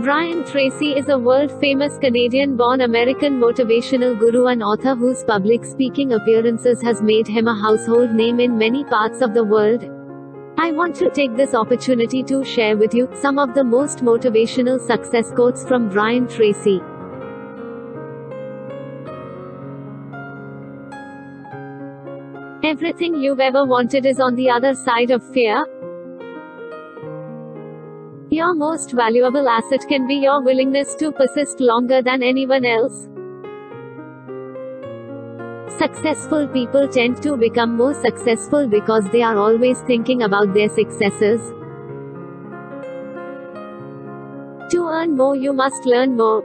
Brian Tracy is a world-famous Canadian-born American motivational guru and author whose public speaking appearances has made him a household name in many parts of the world. I want to take this opportunity to share with you some of the most motivational success quotes from Brian Tracy. Everything you've ever wanted is on the other side of fear. Your most valuable asset can be your willingness to persist longer than anyone else. Successful people tend to become more successful because they are always thinking about their successes. To earn more, you must learn more.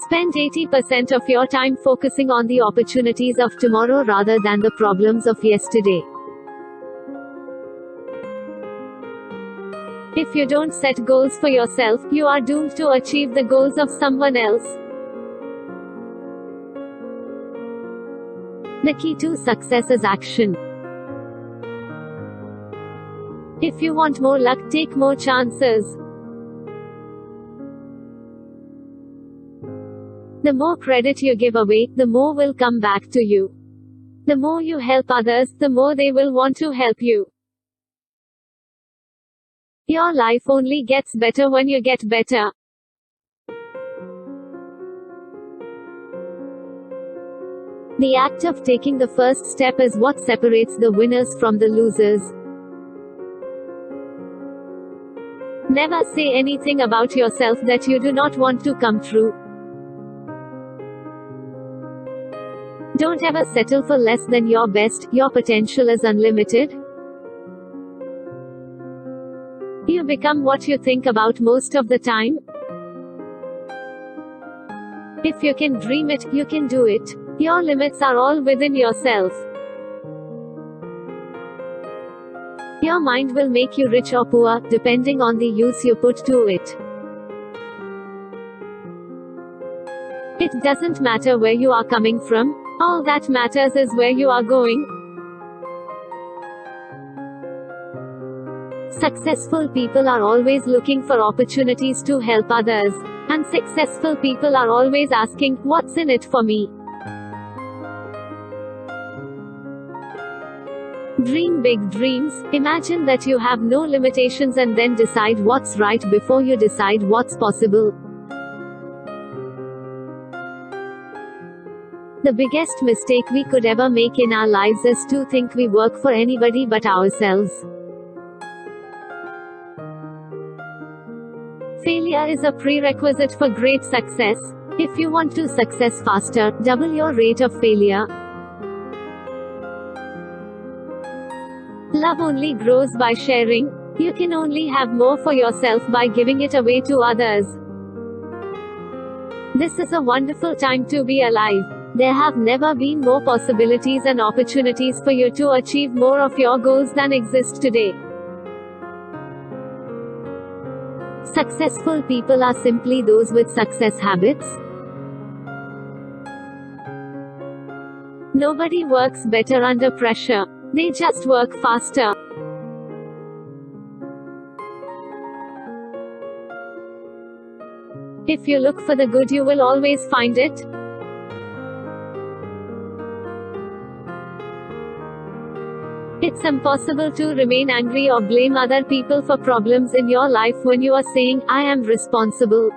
Spend 80% of your time focusing on the opportunities of tomorrow rather than the problems of yesterday. If you don't set goals for yourself, you are doomed to achieve the goals of someone else. The key to success is action. If you want more luck, take more chances. The more credit you give away, the more will come back to you. The more you help others, the more they will want to help you. Your life only gets better when you get better. The act of taking the first step is what separates the winners from the losers. Never say anything about yourself that you do not want to come true. Don't ever settle for less than your best. Your potential is unlimited. You become what you think about most of the time. If you can dream it, you can do it. Your limits are all within yourself. Your mind will make you rich or poor, depending on the use you put to it. It doesn't matter where you are coming from. All that matters is where you are going. Successful people are always looking for opportunities to help others. And successful people are always asking, what's in it for me? Dream big dreams. Imagine that you have no limitations and then decide what's right before you decide what's possible. The biggest mistake we could ever make in our lives is to think we work for anybody but ourselves. Failure is a prerequisite for great success. If you want to success faster, double your rate of failure. Love only grows by sharing. You can only have more for yourself by giving it away to others. This is a wonderful time to be alive. There have never been more possibilities and opportunities for you to achieve more of your goals than exist today. Successful people are simply those with success habits. Nobody works better under pressure. They just work faster. If you look for the good, you will always find it. It's impossible to remain angry or blame other people for problems in your life when you are saying, I am responsible.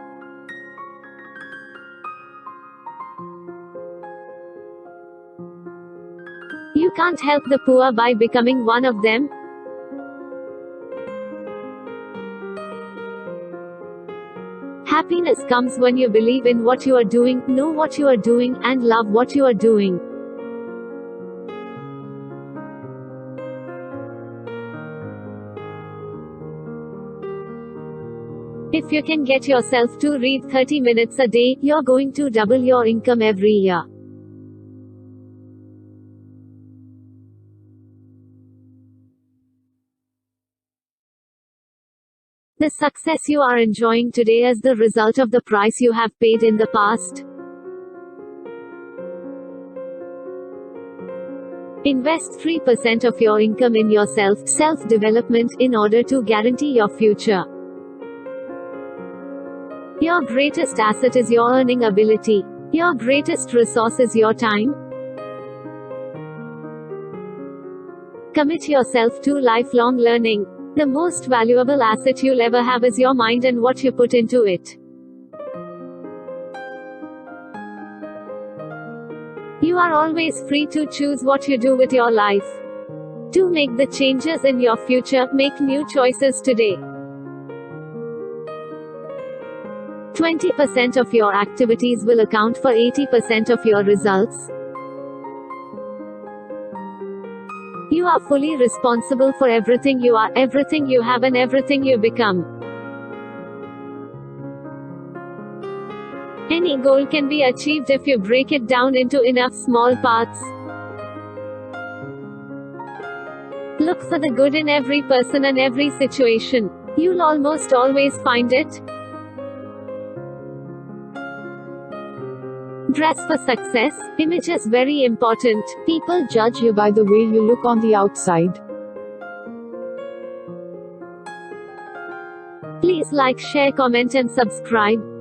You can't help the poor by becoming one of them. Happiness comes when you believe in what you are doing, know what you are doing, and love what you are doing. If you can get yourself to read 30 minutes a day, you're going to double your income every year. The success you are enjoying today is the result of the price you have paid in the past. Invest 3% of your income in yourself, self-development, in order to guarantee your future. Your greatest asset is your earning ability. Your greatest resource is your time. Commit yourself to lifelong learning. The most valuable asset you'll ever have is your mind and what you put into it. You are always free to choose what you do with your life. To make the changes in your future, make new choices today. 20% of your activities will account for 80% of your results. You are fully responsible for everything you are, everything you have, and everything you become. Any goal can be achieved if you break it down into enough small parts. Look for the good in every person and every situation. You'll almost always find it. Dress for success. Image is very important. People judge you by the way you look on the outside. Please like, share, comment and subscribe.